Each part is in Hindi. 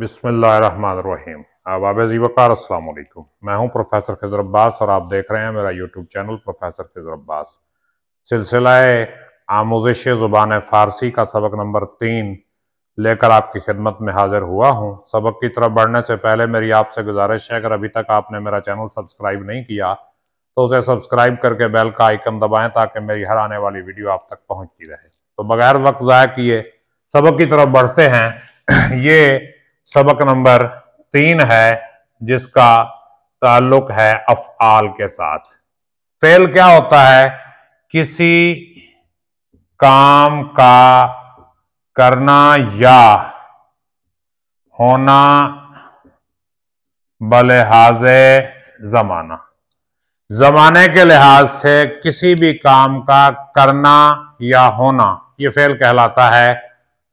बिस्मिल्लाहिर्रहमानिर्रहीम। वाबज़ी वक़ार अस्सलाम वालेकुम। मैं हूं प्रोफेसर खिज़र अब्बास और आप देख रहे हैं मेरा YouTube channel professor Khizar Abbas. सिलसिला आमोज़िश ज़ुबान फ़ारसी का सबक नंबर 3 लेकर आपकी खिदमत में हाजिर हुआ हूं। सबक की तरफ बढ़ने से पहले मेरी आपसे गुजारिश है, अगर अभी तक आपने मेरा चैनल सब्सक्राइब नहीं किया तो उसे सब्सक्राइब करके बेल का आइकन दबाएं ताकि मेरी हर आने वाली वीडियो आप तक पहुंचती रहे। तो बगैर वक्त ज़ाया किए सबक की तरफ बढ़ते हैं। ये सबक नंबर 3 है जिसका ताल्लुक है अफ़आल के साथ। फेल क्या होता है? किसी काम का करना या होना बलिहाज़े ज़माना। ज़माने के लिहाज से किसी भी काम का करना या होना ये फेल कहलाता है।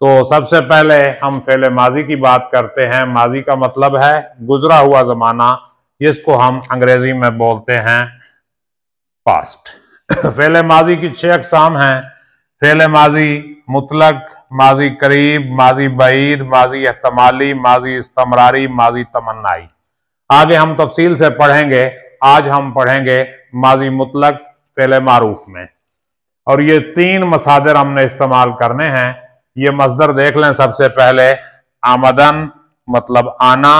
तो सबसे पहले हम फेल माजी की बात करते हैं। माजी का मतलब है गुजरा हुआ ज़माना, जिसको हम अंग्रेजी में बोलते हैं पास्ट। फेल माजी की 6 अक़साम हैं। फेल माजी मुतलक, माजी करीब, माजी बईद, माजी एहतमाली, माजी इस्तमरारी, माजी तमन्नाई। आगे हम तफसील से पढ़ेंगे। आज हम पढ़ेंगे माजी मुतलक फेल मारूफ में, और ये 3 मसादिर हमने इस्तेमाल करने हैं। ये मसदर देख लें। सबसे पहले आमदन मतलब आना,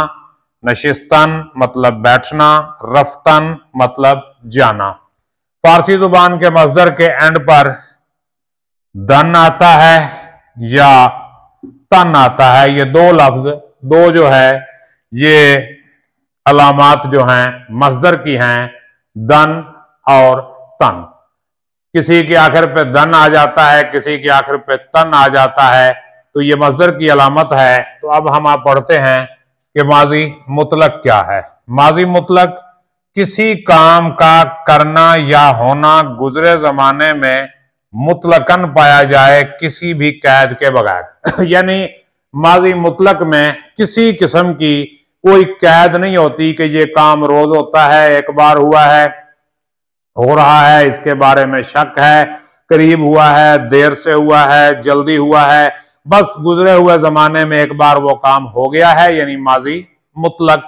नशिस्तन मतलब बैठना, रफ्तन मतलब जाना। फारसी जुबान के मसदर के एंड पर दन आता है या तन आता है। ये दो लफ्ज, दो जो है ये अलामात जो हैं मसदर की हैं, दन और तन। किसी के आखिर पे दन आ जाता है, किसी के आखिर पे तन आ जाता है, तो ये मसदर की अलामत है। तो अब हम आप पढ़ते हैं कि माजी मुतलक क्या है। माजी मुतलक किसी काम का करना या होना गुजरे जमाने में मुतलकन पाया जाए, किसी भी कैद के बगैर। यानी माजी मुतलक में किसी किस्म की कोई कैद नहीं होती कि ये काम रोज होता है, एक बार हुआ है, हो रहा है, इसके बारे में शक है, करीब हुआ है, देर से हुआ है, जल्दी हुआ है, बस गुजरे हुए जमाने में एक बार वो काम हो गया है, यानी माजी मुतलक।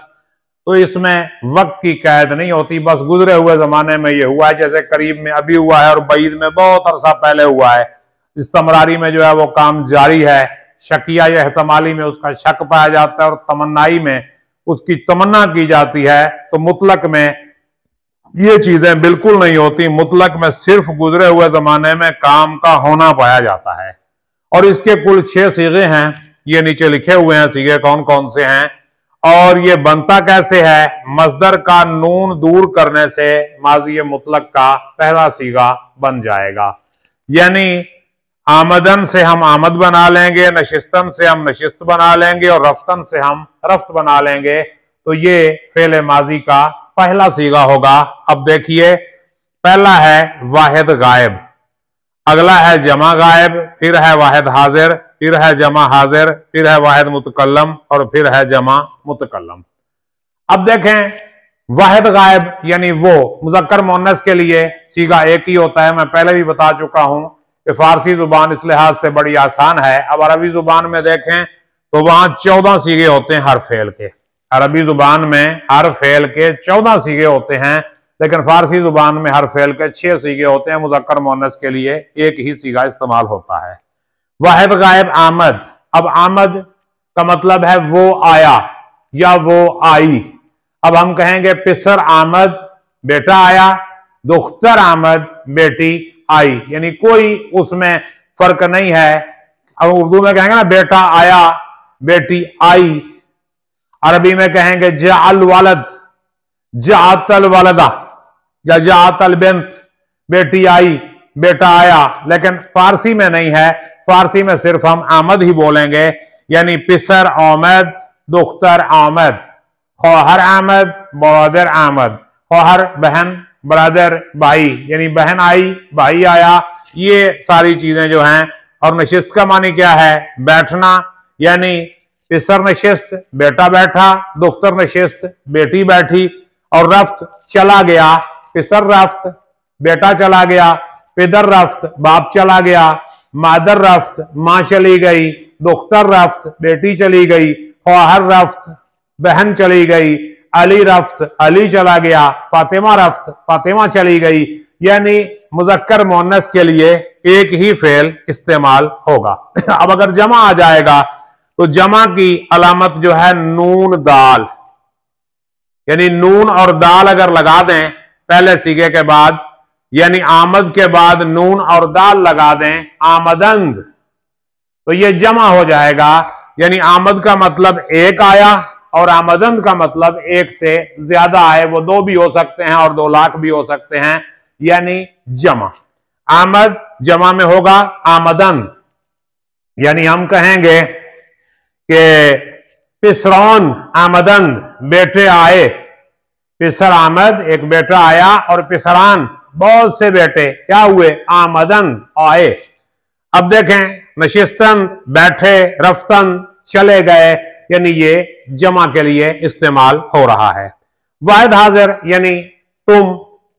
तो इसमें वक्त की कैद नहीं होती, बस गुजरे हुए जमाने में ये हुआ है। जैसे करीब में अभी हुआ है और बईद में बहुत अरसा पहले हुआ है। इस्तमरारी में जो है वो काम जारी है, शकिया या एहतमाली में उसका शक पाया जाता है और तमन्नाई में उसकी तमन्ना की जाती है। तो मुतलक में ये चीजें बिल्कुल नहीं होती। मुतलक में सिर्फ गुजरे हुए जमाने में काम का होना पाया जाता है। और इसके कुल 6 सीगे हैं, ये नीचे लिखे हुए हैं सीगे कौन कौन से हैं। और ये बनता कैसे है? मसदर का नून दूर करने से माजी मुतलक का पहला सीगा बन जाएगा। यानी आमदन से हम आमद बना लेंगे, नशिस्तन से हम नशिस्त बना लेंगे और रफ्तन से हम रफ्त बना लेंगे। तो ये फेल माजी का पहला सीगा होगा। अब देखिए, पहला है वाहिद गायब, अगला है जमा गायब, फिर है वाहिद हाजिर, फिर है जमा हाजिर, फिर है वाहिद मुतकल्लम और फिर है जमा मुतकल्लम। अब देखें, वाहिद गायब यानी वो मुज़क्कर मुअन्नस के लिए सीगा एक ही होता है। मैं पहले भी बता चुका हूं कि फारसी जुबान इस लिहाज से बड़ी आसान है। अब अरबी जुबान में देखें तो वहां 14 सीगे होते हैं हर फेल के। अरबी जुबान में हर फेल के 14 सीगे होते हैं, लेकिन फारसी जुबान में हर फेल के 6 सीगे होते हैं। मुज़क्कर मुअन्नस के लिए एक ही सीगा इस्तेमाल होता है। वाहिद गायब आमद। अब आमद का मतलब है वो आया या वो आई। अब हम कहेंगे पिसर आमद, बेटा आया, दुख्तर आमद, बेटी आई, यानी कोई उसमें फर्क नहीं है। अब उर्दू में कहेंगे ना बेटा आया, बेटी आई। अरबी में कहेंगे जाअल वालद, जाअतल वालदा या जाअतल बिन्त, बेटी आई, बेटा आया। लेकिन फारसी में नहीं है। फारसी में सिर्फ हम आमद ही बोलेंगे, यानी पिसर आमद, दुख्तर आमद, खौहर आमद, बरादर आमद। खौहर बहन, बरादर भाई, यानी बहन आई, भाई आया। ये सारी चीजें जो हैं। और नशिस्त का मानी क्या है? बैठना, यानी पिसर नशिस्त, बेटा बैठा, दुख्तर नशिस्त, बेटी बैठी। और रफ्त, चला गया, पिसर रफ्त, बेटा चला गया, पिदर रफ्त, बाप चला गया, मादर रफ्त, मां चली गई, दुख्तर रफ्त, बेटी चली गई, ख्वाहर रफ्त, बहन चली गई, अली रफ्त, अली चला गया, फातिमा रफ्त, फातिमा चली गई। यानी मुजक्कर मुअन्नस के लिए एक ही फेल इस्तेमाल होगा। अब अगर जमा आ जाएगा तो जमा की अलामत जो है नून दाल, यानी नून और दाल अगर लगा दें पहले सीगे के बाद, यानी आमद के बाद नून और दाल लगा दें, आमदंद, तो ये जमा हो जाएगा। यानी आमद का मतलब एक आया और आमदंद का मतलब एक से ज्यादा आए, वो 2 भी हो सकते हैं और 2 लाख भी हो सकते हैं, यानी जमा। आमद जमा में होगा आमदन, यानी हम कहेंगे कि पिसरौन आमदन, बेटे आए, पिसर आमद एक बेटा आया और पिसरान बहुत से बेटे क्या हुए, आमदन आए। अब देखें नशिस्तन बैठे, रफ्तन चले गए, यानी ये जमा के लिए इस्तेमाल हो रहा है। वाहिद हाजिर यानी तुम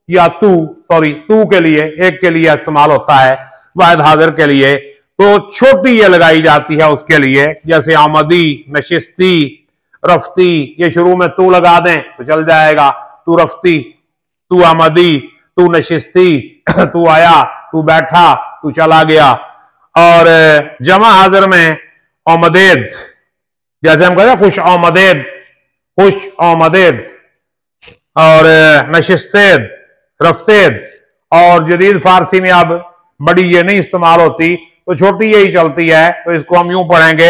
या तू, सॉरी तू के लिए, एक के लिए इस्तेमाल होता है, वाहिद हाजिर के लिए तो छोटी ये लगाई जाती है उसके लिए, जैसे आमदी, नशिस्ती, रफ्ती, ये शुरू में तू लगा दें तो चल जाएगा, तू रफ्ती, तू आमदी, तू नशिस्ती, तू आया, तू बैठा, तू चला गया। और जमा हाजिर में आमदेद, जैसे हम कहते हैं खुश आमदेद, खुश आमदेद, और नशिस्तेद, रफ्तेद। और जदीद फारसी में अब बड़ी ये नहीं इस्तेमाल होती तो छोटी यही चलती है, तो इसको हम यूं पढ़ेंगे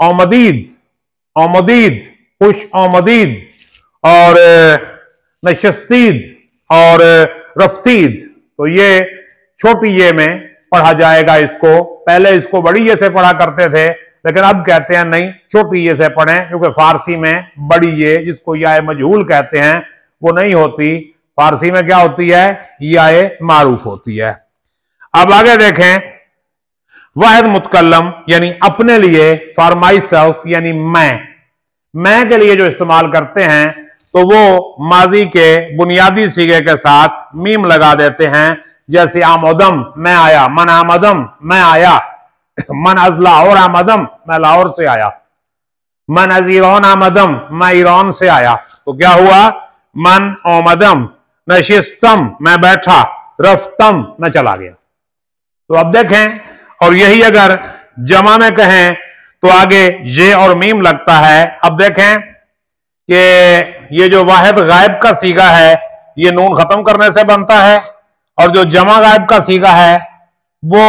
आमदीद, आमदीद, खुश आमदीद, और नशिस्तीद और रफ्तीद। तो ये छोटी ये में पढ़ा जाएगा इसको, पहले इसको बड़ी ये से पढ़ा करते थे लेकिन अब कहते हैं नहीं छोटी ये से पढ़ें, क्योंकि फारसी में बड़ी ये जिसको या मजहूल कहते हैं वो नहीं होती, फारसी में क्या होती है, या मारूफ होती है। अब आगे देखें वाहिद मुतकल्लम यानी अपने लिए, फॉर माई सेल्फ यानी मैं के लिए जो इस्तेमाल करते हैं तो वो माजी के बुनियादी सीगे के साथ मीम लगा देते हैं, जैसे आमदम मैं आया, मन आमदम मैं आया, मन अज लाहौर आमदम मैं लाहौर से आया, मन अज ईरान आमदम मैं ईरान से आया। तो क्या हुआ, मन आमदम, नशिस्तम मैं बैठा, रफ्तम मैं चला गया। तो अब देखें, और यही अगर जमा में कहें तो आगे ये और मीम लगता है। अब देखें कि ये जो वाहिद गायब का सीगा है ये नून खत्म करने से बनता है, और जो जमा गायब का सीगा है वो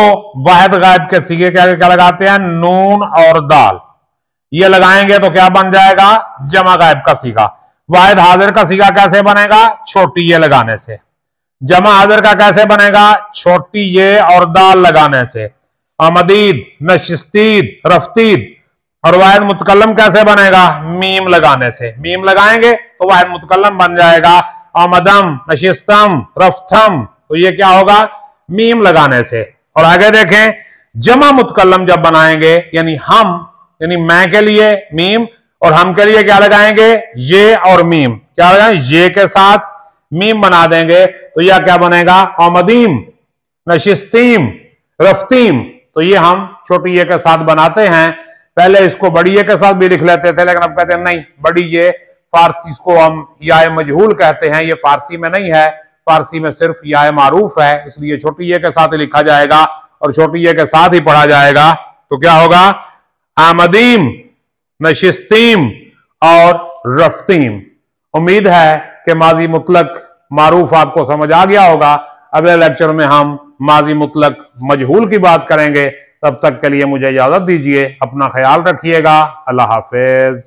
वाहिद गायब के सीगे के आगे क्या लगाते हैं, नून और दाल, ये लगाएंगे तो क्या बन जाएगा, जमा गायब का सीगा। वाहिद हाजिर का सीगा कैसे बनेगा, छोटी ये लगाने से। जमा हाजिर का कैसे बनेगा, छोटी ये और दाल लगाने से। आमदीद, नशिस्तीद, रफ्तीद। और वाहिद मुतकल्लम कैसे बनेगा, मीम लगाने से। मीम लगाएंगे तो वाहिद मुतकल्लम बन जाएगा, आमदम, नशिस्तम, रफ्तम। तो ये क्या होगा, मीम लगाने से। और आगे देखें जमा मुतकल्लम जब बनाएंगे यानी हम, यानी मैं के लिए मीम और हम के लिए क्या लगाएंगे, ये और मीम, क्या लगाएंगे, ये के साथ मीम बना देंगे तो यह क्या बनेगा, आमदीम, नशिस्तीम, रफ्तीम। तो ये हम छोटी ये के साथ बनाते हैं, पहले इसको बड़ी ये के साथ भी लिख लेते थे लेकिन अब कहते हैं नहीं, बड़ी ये फारसी, इसको हम या मजहूल कहते हैं, ये फारसी में नहीं है, फारसी में सिर्फ या मारूफ है, इसलिए छोटी ये के साथ ही लिखा जाएगा और छोटी ये के साथ ही पढ़ा जाएगा। तो क्या होगा, आमदीम, नशिस्तीम और रफ्तीम। उम्मीद है कि माजी मुतलक मारूफ आपको समझ आ गया होगा। अगले लेक्चर में हम माजी मुतलक मजहूल की बात करेंगे। तब तक के लिए मुझे इजाजत दीजिए, अपना ख्याल रखिएगा, अल्लाह हाफिज।